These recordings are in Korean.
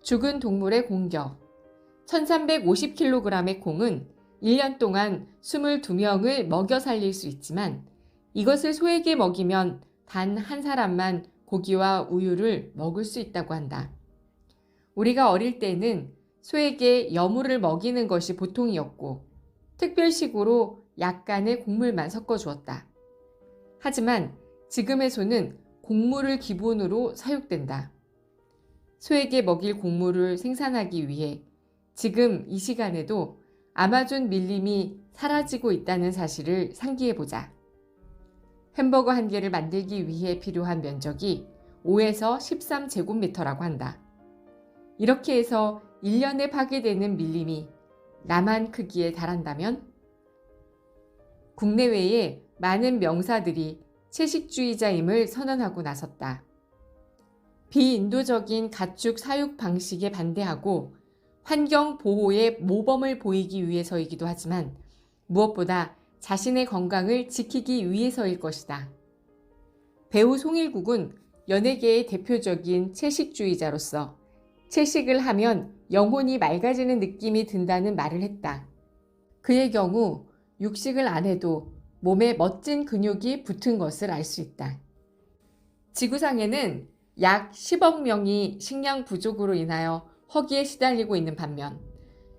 죽은 동물의 공격. 1350kg의 콩은 1년 동안 22명을 먹여 살릴 수 있지만 이것을 소에게 먹이면 단 한 사람만 고기와 우유를 먹을 수 있다고 한다. 우리가 어릴 때는 소에게 여물을 먹이는 것이 보통이었고 특별식으로 약간의 곡물만 섞어 주었다. 하지만 지금의 소는 곡물을 기본으로 사육된다. 소에게 먹일 곡물을 생산하기 위해 지금 이 시간에도 아마존 밀림이 사라지고 있다는 사실을 상기해보자. 햄버거 한 개를 만들기 위해 필요한 면적이 5에서 13제곱미터라고 한다. 이렇게 해서 1년에 파괴되는 밀림이 남한 크기에 달한다면 국내외에 많은 명사들이 채식주의자임을 선언하고 나섰다. 비인도적인 가축 사육 방식에 반대하고 환경 보호에 모범을 보이기 위해서이기도 하지만 무엇보다 자신의 건강을 지키기 위해서일 것이다. 배우 송일국은 연예계의 대표적인 채식주의자로서 채식을 하면 영혼이 맑아지는 느낌이 든다는 말을 했다. 그의 경우 육식을 안 해도 몸에 멋진 근육이 붙은 것을 알 수 있다. 지구상에는 약 10억 명이 식량 부족으로 인하여 허기에 시달리고 있는 반면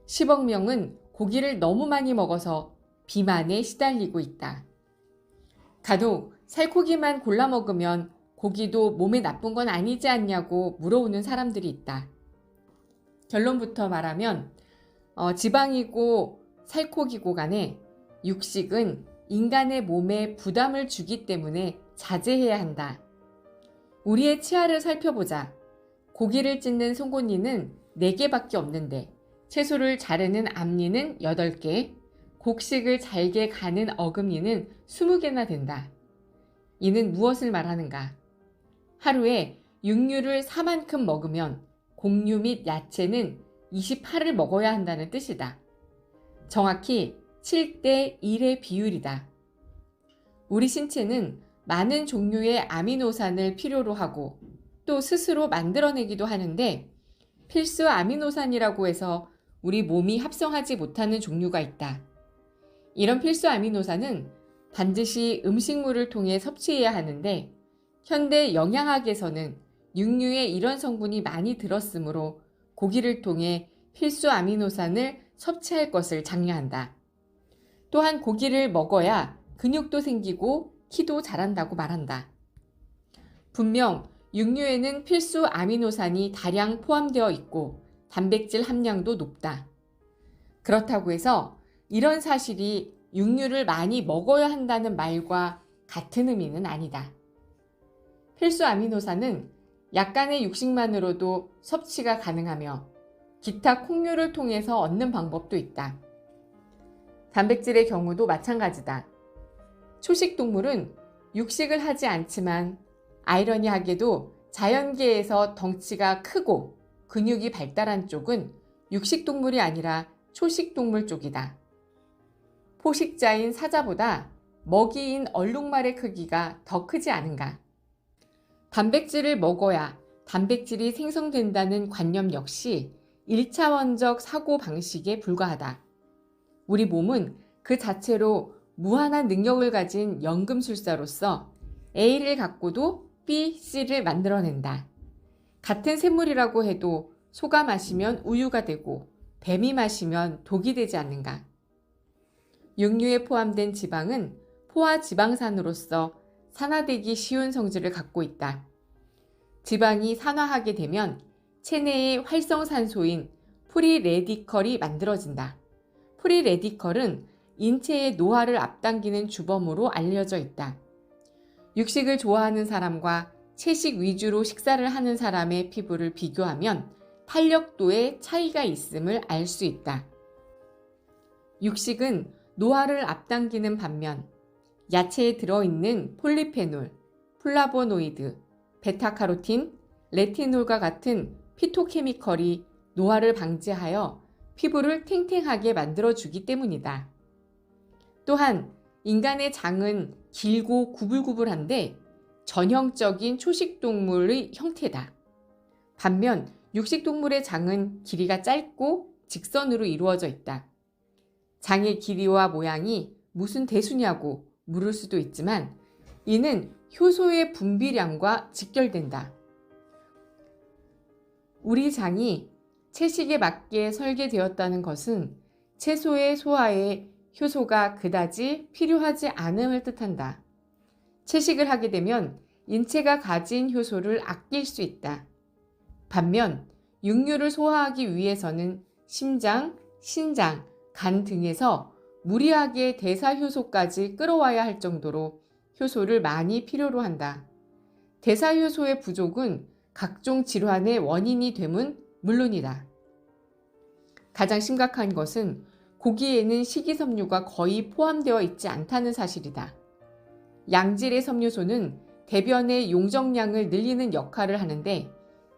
10억 명은 고기를 너무 많이 먹어서 비만에 시달리고 있다. 간혹 살코기만 골라 먹으면 고기도 몸에 나쁜 건 아니지 않냐고 물어오는 사람들이 있다. 결론부터 말하면 지방이고 살코기고 간에 육식은 인간의 몸에 부담을 주기 때문에 자제해야 한다. 우리의 치아를 살펴보자. 고기를 찢는 송곳니는 4개밖에 없는데 채소를 자르는 앞니는 8개, 곡식을 잘게 가는 어금니는 20개나 된다. 이는 무엇을 말하는가? 하루에 육류를 4만큼 먹으면 곡류 및 야채는 28을 먹어야 한다는 뜻이다. 정확히 7대 1의 비율이다. 우리 신체는 많은 종류의 아미노산을 필요로 하고 또 스스로 만들어내기도 하는데 필수 아미노산이라고 해서 우리 몸이 합성하지 못하는 종류가 있다. 이런 필수 아미노산은 반드시 음식물을 통해 섭취해야 하는데 현대 영양학에서는 육류에 이런 성분이 많이 들었으므로 고기를 통해 필수 아미노산을 섭취할 것을 장려한다. 또한 고기를 먹어야 근육도 생기고 키도 자란다고 말한다. 분명 육류에는 필수 아미노산이 다량 포함되어 있고 단백질 함량도 높다. 그렇다고 해서 이런 사실이 육류를 많이 먹어야 한다는 말과 같은 의미는 아니다. 필수 아미노산은 약간의 육식만으로도 섭취가 가능하며 기타 콩류를 통해서 얻는 방법도 있다. 단백질의 경우도 마찬가지다. 초식 동물은 육식을 하지 않지만 아이러니하게도 자연계에서 덩치가 크고 근육이 발달한 쪽은 육식 동물이 아니라 초식 동물 쪽이다. 포식자인 사자보다 먹이인 얼룩말의 크기가 더 크지 않은가? 단백질을 먹어야 단백질이 생성된다는 관념 역시 1차원적 사고 방식에 불과하다. 우리 몸은 그 자체로 무한한 능력을 가진 연금술사로서 A를 갖고도 B, C를 만들어낸다. 같은 샘물이라고 해도 소가 마시면 우유가 되고 뱀이 마시면 독이 되지 않는가? 육류에 포함된 지방은 포화지방산으로서 산화되기 쉬운 성질을 갖고 있다. 지방이 산화하게 되면 체내의 활성산소인 프리레디컬이 만들어진다. 프리레디컬은 인체의 노화를 앞당기는 주범으로 알려져 있다. 육식을 좋아하는 사람과 채식 위주로 식사를 하는 사람의 피부를 비교하면 탄력도에 차이가 있음을 알 수 있다. 육식은 노화를 앞당기는 반면 야채에 들어있는 폴리페놀, 플라보노이드, 베타카로틴, 레티놀과 같은 피토케미컬이 노화를 방지하여 피부를 탱탱하게 만들어주기 때문이다. 또한 인간의 장은 길고 구불구불한데 전형적인 초식동물의 형태다. 반면 육식동물의 장은 길이가 짧고 직선으로 이루어져 있다. 장의 길이와 모양이 무슨 대수냐고 물을 수도 있지만 이는 효소의 분비량과 직결된다. 우리 장이 채식에 맞게 설계되었다는 것은 채소의 소화에 효소가 그다지 필요하지 않음을 뜻한다. 채식을 하게 되면 인체가 가진 효소를 아낄 수 있다. 반면 육류를 소화하기 위해서는 심장, 신장, 간 등에서 무리하게 대사효소까지 끌어와야 할 정도로 효소를 많이 필요로 한다. 대사효소의 부족은 각종 질환의 원인이 됨은 물론이다. 가장 심각한 것은 고기에는 식이섬유가 거의 포함되어 있지 않다는 사실이다. 양질의 섬유소는 대변의 용적량을 늘리는 역할을 하는데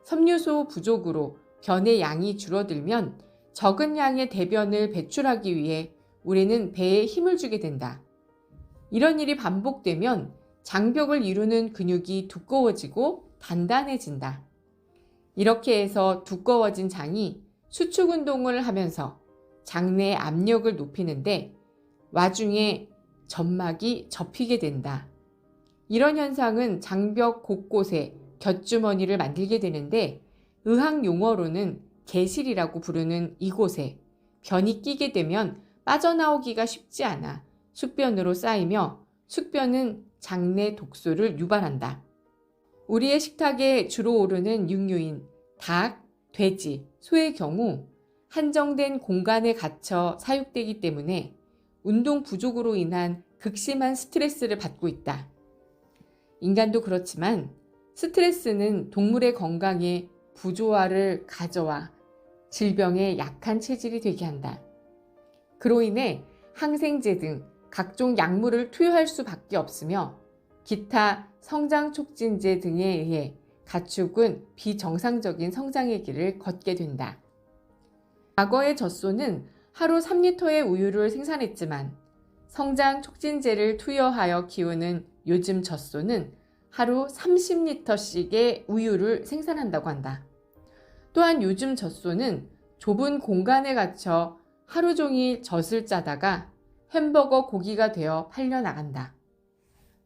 섬유소 부족으로 변의 양이 줄어들면 적은 양의 대변을 배출하기 위해 우리는 배에 힘을 주게 된다. 이런 일이 반복되면 장벽을 이루는 근육이 두꺼워지고 단단해진다. 이렇게 해서 두꺼워진 장이 수축 운동을 하면서 장내 압력을 높이는데 와중에 점막이 접히게 된다. 이런 현상은 장벽 곳곳에 곁주머니를 만들게 되는데 의학 용어로는 개실이라고 부르는 이곳에 변이 끼게 되면 빠져나오기가 쉽지 않아 숙변으로 쌓이며 숙변은 장내 독소를 유발한다. 우리의 식탁에 주로 오르는 육류인 닭, 돼지, 소의 경우 한정된 공간에 갇혀 사육되기 때문에 운동 부족으로 인한 극심한 스트레스를 받고 있다. 인간도 그렇지만 스트레스는 동물의 건강에 부조화를 가져와 질병에 약한 체질이 되게 한다. 그로 인해 항생제 등 각종 약물을 투여할 수밖에 없으며 기타 성장 촉진제 등에 의해 가축은 비정상적인 성장의 길을 걷게 된다. 과거의 젖소는 하루 3리터의 우유를 생산했지만 성장 촉진제를 투여하여 키우는 요즘 젖소는 하루 30리터씩의 우유를 생산한다고 한다. 또한 요즘 젖소는 좁은 공간에 갇혀 하루 종일 젖을 짜다가 햄버거 고기가 되어 팔려나간다.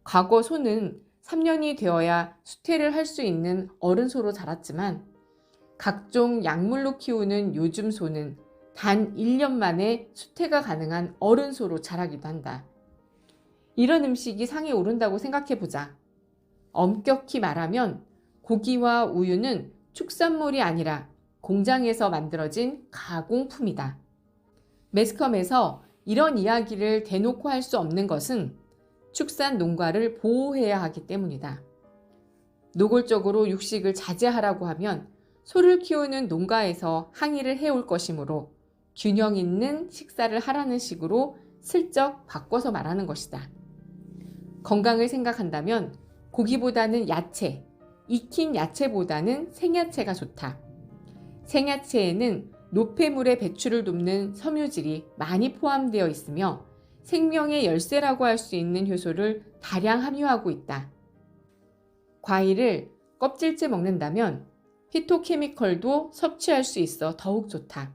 과거 소는 3년이 되어야 수태를 할 수 있는 어른 소로 자랐지만 각종 약물로 키우는 요즘 소는 단 1년 만에 수태가 가능한 어른 소로 자라기도 한다. 이런 음식이 상에 오른다고 생각해보자. 엄격히 말하면 고기와 우유는 축산물이 아니라 공장에서 만들어진 가공품이다. 매스컴에서 이런 이야기를 대놓고 할 수 없는 것은 축산 농가를 보호해야 하기 때문이다. 노골적으로 육식을 자제하라고 하면 소를 키우는 농가에서 항의를 해올 것이므로 균형 있는 식사를 하라는 식으로 슬쩍 바꿔서 말하는 것이다. 건강을 생각한다면 고기보다는 야채, 익힌 야채보다는 생야채가 좋다. 생야채에는 노폐물의 배출을 돕는 섬유질이 많이 포함되어 있으며 생명의 열쇠라고 할 수 있는 효소를 다량 함유하고 있다. 과일을 껍질째 먹는다면 피토케미컬도 섭취할 수 있어 더욱 좋다.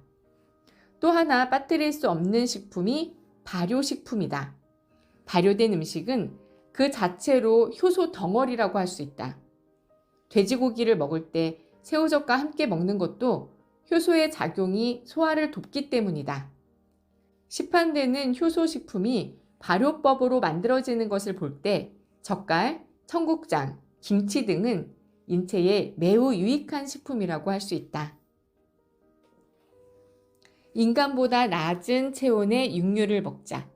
또 하나 빠뜨릴 수 없는 식품이 발효식품이다. 발효된 음식은 그 자체로 효소 덩어리라고 할 수 있다. 돼지고기를 먹을 때 새우젓과 함께 먹는 것도 효소의 작용이 소화를 돕기 때문이다. 시판되는 효소식품이 발효법으로 만들어지는 것을 볼 때 젓갈, 청국장, 김치 등은 인체에 매우 유익한 식품이라고 할 수 있다. 인간보다 낮은 체온의 육류를 먹자.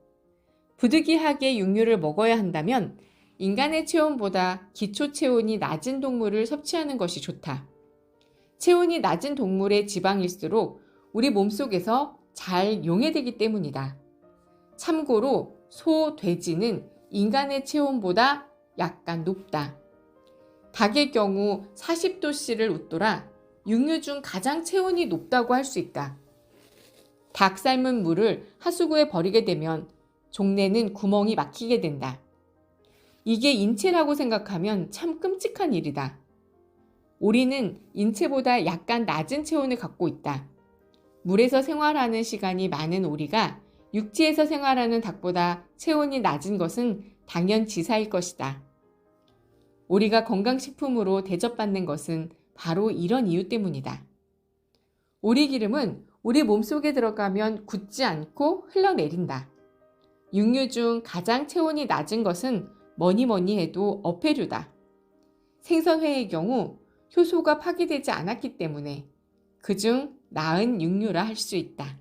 부득이하게 육류를 먹어야 한다면 인간의 체온보다 기초 체온이 낮은 동물을 섭취하는 것이 좋다. 체온이 낮은 동물의 지방일수록 우리 몸속에서 잘 용해되기 때문이다. 참고로 소, 돼지는 인간의 체온보다 약간 높다. 닭의 경우 40도씨를 웃돌아 육류 중 가장 체온이 높다고 할 수 있다. 닭 삶은 물을 하수구에 버리게 되면 종래는 구멍이 막히게 된다. 이게 인체라고 생각하면 참 끔찍한 일이다. 오리는 인체보다 약간 낮은 체온을 갖고 있다. 물에서 생활하는 시간이 많은 오리가 육지에서 생활하는 닭보다 체온이 낮은 것은 당연지사일 것이다. 오리가 건강식품으로 대접받는 것은 바로 이런 이유 때문이다. 오리 기름은 우리 몸속에 들어가면 굳지 않고 흘러내린다. 육류 중 가장 체온이 낮은 것은 뭐니 해도 어패류다. 생선회의 경우 효소가 파괴되지 않았기 때문에 그중 나은 육류라 할 수 있다.